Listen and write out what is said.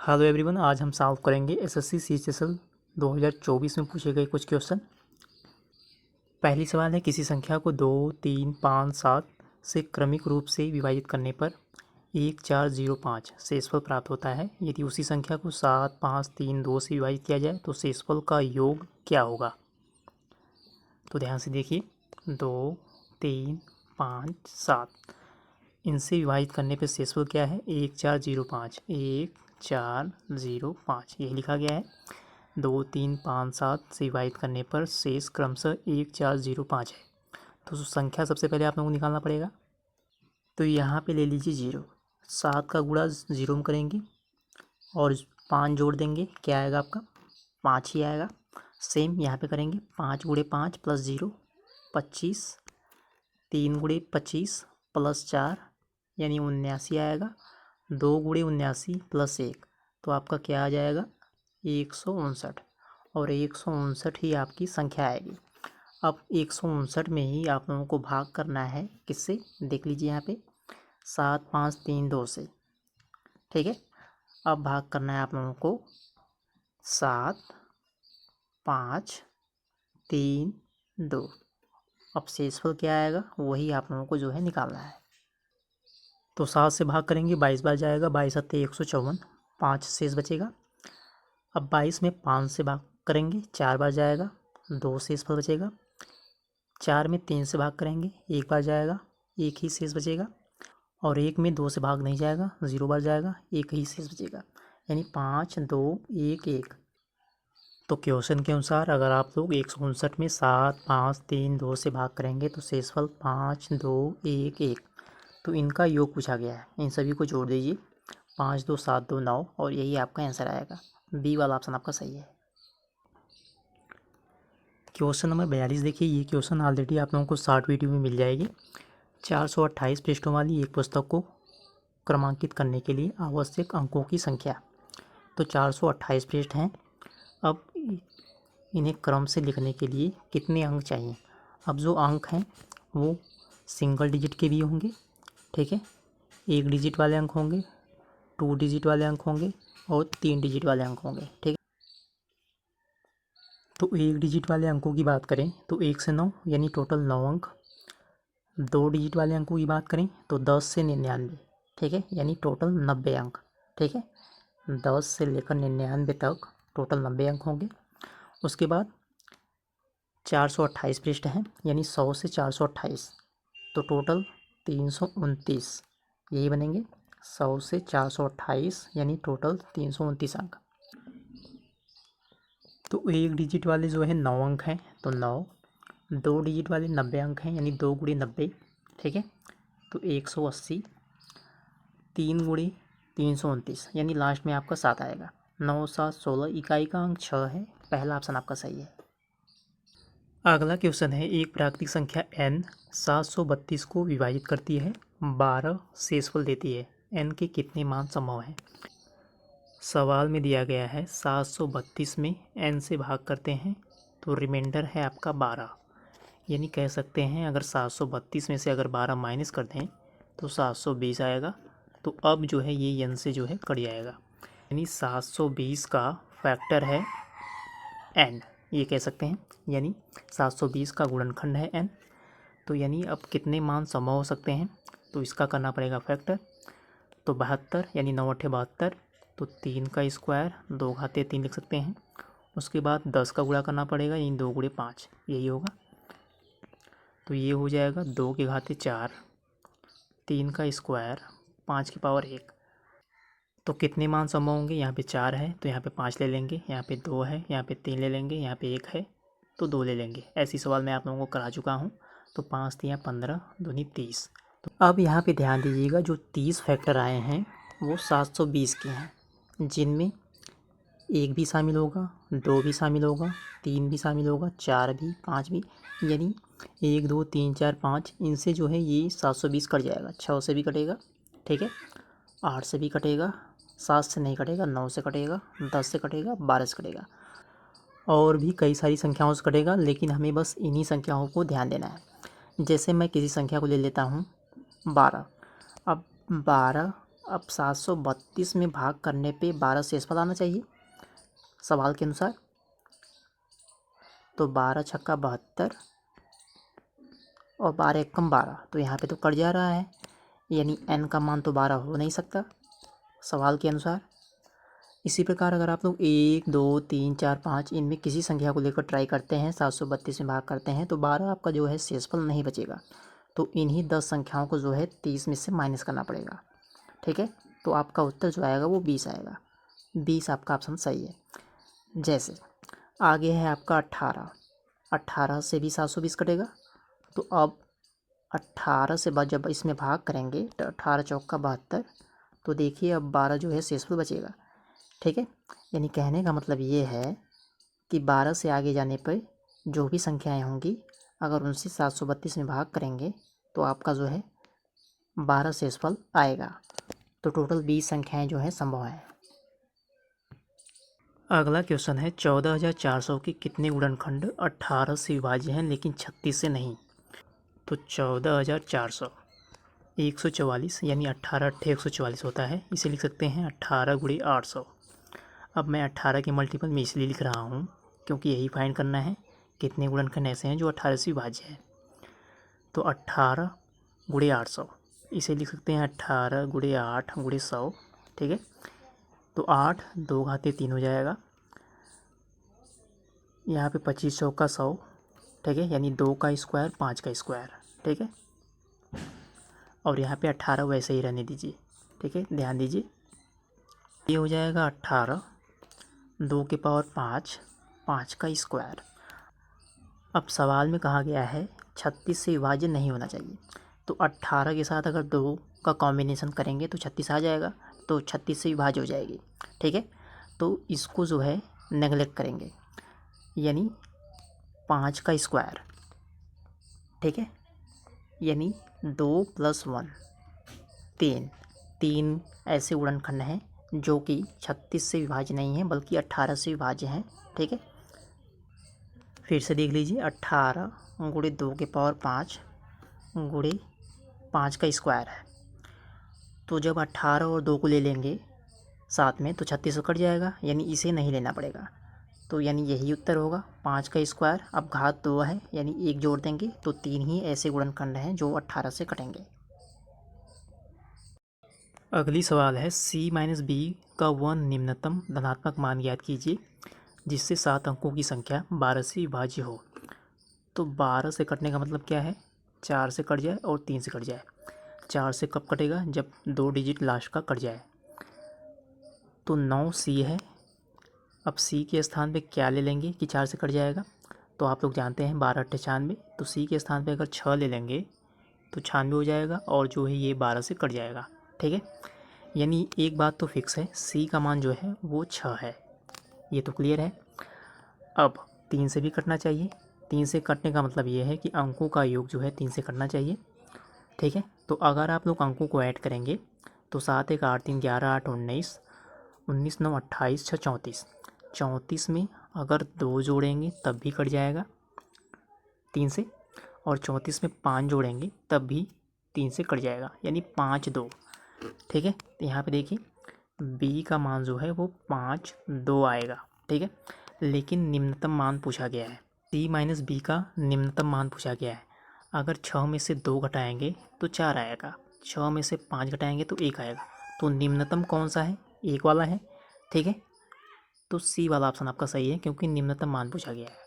Hello everyone, आज हम solve करेंगे एसएससी सीएचएसएल 2024 में पूछे गए कुछ क्वेश्चन। पहली सवाल है, किसी संख्या को 2, 3, 5, 7 से क्रमिक रूप से विभाजित करने पर 1, 4, 0, 5 शेषफल प्राप्त होता है। यदि उसी संख्या को 7, 5, 3, 2 से विभाजित किया जाए तो शेषफल का योग क्या होगा। तो ध्यान से देखिए, 2, 3, 5, 7 इनसे विभाजित करने पर शेषफल क्या है, 1, 4, 0, 5 1, 4, 0, 5 यही लिखा गया है। 2, 3, 5, 7 से विभाजित करने पर शेष क्रमशः 1, 4, 0, 5 है। तो संख्या सबसे पहले आप लोगों को निकालना पड़ेगा। तो यहाँ पे ले लीजिए 0, 7 का गुणा 0 में करेंगे और 5 जोड़ देंगे, क्या आएगा आपका 5 ही आएगा। सेम यहाँ पे करेंगे, 5 गुणे 5 प्लस 0 25, 3 गुणे 25 प्लस 4 यानी 79 आएगा। 2 गुणे 79 प्लस 1 तो आपका क्या आ जाएगा 159, और 159 ही आपकी संख्या आएगी। अब 159 में ही आप लोगों को भाग करना है, किससे, देख लीजिए यहाँ पे 7, 5, 3, 2 से, ठीक है। अब भाग करना है आप लोगों को 7, 5, 3, 2। अब शेषफल क्या आएगा वही आप लोगों को जो है निकालना है। तो 7 से भाग करेंगे, 22 बार जाएगा, 22 सत्ते 154, 5 शेष बचेगा। अब 22 में 5 से भाग करेंगे, 4 बार जाएगा, 2 शेषफल बचेगा। 4 में 3 से भाग करेंगे, 1 बार जाएगा, 1 ही शेष बचेगा। और 1 में 2 से भाग नहीं जाएगा, 0 बार जाएगा, 1 ही शेष बचेगा, यानी 5, 2, 1, 1। तो क्वेश्चन के अनुसार अगर आप लोग 159 में 7, 5, 3, 2 से भाग करेंगे तो शेषफल 5, 2, 1, 1। तो इनका योग पूछा गया है, इन सभी को जोड़ दीजिए, 5, 2, 7, 2, 9 और यही आपका आंसर आएगा। बी वाला ऑप्शन आपका सही है। क्वेश्चन नंबर 42 देखिए, ये क्वेश्चन ऑलरेडी आप लोगों को शॉर्ट वीडियो में मिल जाएगी। 428 पृष्ठों वाली एक पुस्तक को क्रमांकित करने के लिए आवश्यक अंकों की संख्या। तो 428 पृष्ठ हैं। अब इन्हें क्रम से लिखने के लिए कितने अंक चाहिए। अब जो अंक हैं वो सिंगल डिजिट के भी होंगे, ठीक है, 1 डिजिट वाले अंक होंगे, 2 डिजिट वाले अंक होंगे और 3 डिजिट वाले अंक होंगे, ठीक है। तो 1 डिजिट वाले अंकों की बात करें तो 1 से 9 यानी टोटल 9 अंक। 2 डिजिट वाले अंकों की बात करें तो 10 से 99, ठीक है, यानी टोटल 90 अंक, ठीक है। 10 से लेकर 99 तक टोटल 90 अंक होंगे। उसके बाद 428 पृष्ठ हैं, यानी 100 से 428 तो टोटल 329 यही बनेंगे। 100 से 428 यानी टोटल 329 अंक। तो 1 डिजिट वाले जो है 9 अंक हैं तो 9, 2 डिजिट वाले 90 अंक हैं यानी 2 गुणे 90, ठीक है, तो 180, 3 गुणे 329 यानी लास्ट में आपका 7 आएगा। 9, 7, 16 इकाई का अंक 6 है, पहला ऑप्शन आपका सही है। अगला क्वेश्चन है, एक प्राकृतिक संख्या n 732 को विभाजित करती है, 12 शेषफल देती है, n के कितने मान संभव हैं। सवाल में दिया गया है 732 में n से भाग करते हैं तो रिमाइंडर है आपका 12, यानी कह सकते हैं अगर 732 में से अगर 12 माइनस कर दें तो 720 आएगा। तो अब जो है ये n से जो है कट जाएगा, यानी 720 का फैक्टर है n, ये कह सकते हैं, यानी 720 का गुणनखंड है n। तो यानी अब कितने मान संभव हो सकते हैं, तो इसका करना पड़ेगा फैक्टर। तो 72 यानी 9 8 72, तो 3 का स्क्वायर 2 घाते 3 लिख सकते हैं। उसके बाद 10 का गुणा करना पड़ेगा, यानी 2 गुणे 5 यही होगा। तो ये हो जाएगा 2 के घाते 4, 3 का स्क्वायर 5 की पावर 1। तो कितने मान संभव होंगे, यहाँ पे 4 है तो यहाँ पे 5 ले लेंगे, यहाँ पे 2 है, यहाँ पे 3 ले लेंगे, यहाँ पे 1 है तो 2 ले लेंगे। ऐसी सवाल मैं आप लोगों को करा चुका हूँ। तो 5 3 15 दूनी 30। तो अब यहाँ पे ध्यान दीजिएगा, जो 30 फैक्टर आए हैं वो 720 के हैं, जिनमें 1 भी शामिल होगा, 2 भी शामिल होगा, 3 भी शामिल होगा, 4 भी, 5 भी, यानी 1 2 3 4 5 इनसे जो है ये 720 कट जाएगा। 6 से भी कटेगा, ठीक है, 8 से भी कटेगा, 7 से नहीं कटेगा, 9 से कटेगा, 10 से कटेगा, 12 से कटेगा, और भी कई सारी संख्याओं से कटेगा, लेकिन हमें बस इन्हीं संख्याओं को ध्यान देना है। जैसे मैं किसी संख्या को ले लेता हूँ 12। अब 12 अब 732 में भाग करने पे 12 शेषफल आना चाहिए सवाल के अनुसार। तो 12 छक्का 72 और 12 एकम 12, तो यहाँ पे तो कट जा रहा है, यानी n का मान तो 12 हो नहीं सकता सवाल के अनुसार। इसी प्रकार अगर आप लोग 1 2 3 4 5 इनमें किसी संख्या को लेकर ट्राई करते हैं, 732 में भाग करते हैं, तो 12 आपका जो है शेषफल नहीं बचेगा। तो इन्हीं 10 संख्याओं को जो है 30 में से माइनस करना पड़ेगा। ठीक है, तो आपका उत्तर जो आएगा वो 20 आएगा। 20 आपका ऑप्शन सही है। जैसे आगे है आपका 18, 18 से भी 720 कटेगा। तो अब 18 से बाद जब इसमें भाग करेंगे तो 18 चौका 72, तो देखिए अब 12 जो है शेषफल बचेगा। ठीक है, यानी कहने का मतलब ये है कि 12 से आगे जाने पर जो भी संख्याएं होंगी अगर उनसे 732 में भाग करेंगे तो आपका जो है 12 शेषफल आएगा। तो टोटल 20 संख्याएं जो है संभव हैं। अगला क्वेश्चन है 14,400 के कितने गुणनखंड 18 से विभाज्य हैं लेकिन 36 से नहीं। तो 14,400 144 यानी 18 अट्ठे 144 होता है, इसे लिख सकते हैं 18 गुणे 800। अब मैं 18 के मल्टीपल में इसलिए लिख रहा हूँ क्योंकि यही फाइंड करना है कितने गुणनखंड ऐसे हैं जो 18 से विभाज्य है। तो 18 गुणे 800, इसे लिख सकते हैं 18 गुणे 8 गुणे 100। ठीक है, तो 8 2 घाते 3 हो जाएगा, यहाँ पे 25 चौका 100। ठीक है, यानी 2 का स्क्वायर 5 का स्क्वायर। ठीक है, और यहाँ पे 18 वैसे ही रहने दीजिए। ठीक है, ध्यान दीजिए, ये हो जाएगा 18 2 के पावर 5 5 का स्क्वायर। अब सवाल में कहा गया है 36 से विभाज्य नहीं होना चाहिए, तो 18 के साथ अगर 2 का कॉम्बिनेशन करेंगे तो 36 आ जाएगा, तो 36 से विभाज्य हो जाएगी। ठीक है, तो इसको जो है नेगलेक्ट करेंगे, यानी 5 का स्क्वायर। ठीक है, यानी 2 + 1 3, 3 ऐसे गुणनखंड हैं जो कि 36 से विभाज्य नहीं है बल्कि 18 से विभाज्य हैं। ठीक है, फिर से देख लीजिए, 18 गुणे 2 के पावर 5 गुणे 5 का स्क्वायर है। तो जब 18 और 2 को ले लेंगे साथ में तो 36 कट जाएगा, यानी इसे नहीं लेना पड़ेगा। तो यानी यही उत्तर होगा 5 का स्क्वायर। अब घात 2 है यानी 1 जोड़ देंगे तो 3 ही ऐसे गुणनखंड हैं जो 18 से कटेंगे। अगली सवाल है C-B का वह निम्नतम धनात्मक मान ज्ञात कीजिए जिससे 7 अंकों की संख्या 12 से विभाज्य हो। तो 12 से कटने का मतलब क्या है, 4 से कट जाए और 3 से कट जाए। 4 से कब कटेगा, जब 2 डिजिट लास्ट का कट जाए। तो 9C है। अब C के स्थान पे क्या ले लेंगे कि 4 से कट जाएगा, तो आप लोग जानते हैं 12 अट्ठे 96, तो C के स्थान पे अगर 6 ले लेंगे तो 96 हो जाएगा और जो है ये 12 से कट जाएगा। ठीक है, यानी एक बात तो फिक्स है, C का मान जो है वो 6 है, ये तो क्लियर है। अब 3 से भी कटना चाहिए, 3 से कटने का मतलब ये है कि अंकों का योग जो है 3 से कटना चाहिए। ठीक है, तो अगर आप लोग अंकों को ऐड करेंगे तो 7 1 8 3 11 8 19 19 9 28 6 34, 34 में अगर 2 जोड़ेंगे तब भी कट जाएगा 3 से, और 34 में 5 जोड़ेंगे तब भी 3 से कट जाएगा, यानी 5 2। ठीक है, तो यहाँ पे देखिए B का मान जो है वो 5 2 आएगा। ठीक है, लेकिन निम्नतम मान पूछा गया है, C-B का निम्नतम मान पूछा गया है। अगर 6 में से 2 घटाएंगे तो 4 आएगा, 6 में से 5 घटाएंगे तो 1 आएगा। तो निम्नतम कौन सा है, 1 वाला है। ठीक है, तो C वाला ऑप्शन आपका सही है क्योंकि निम्नतम मान पूछा गया है।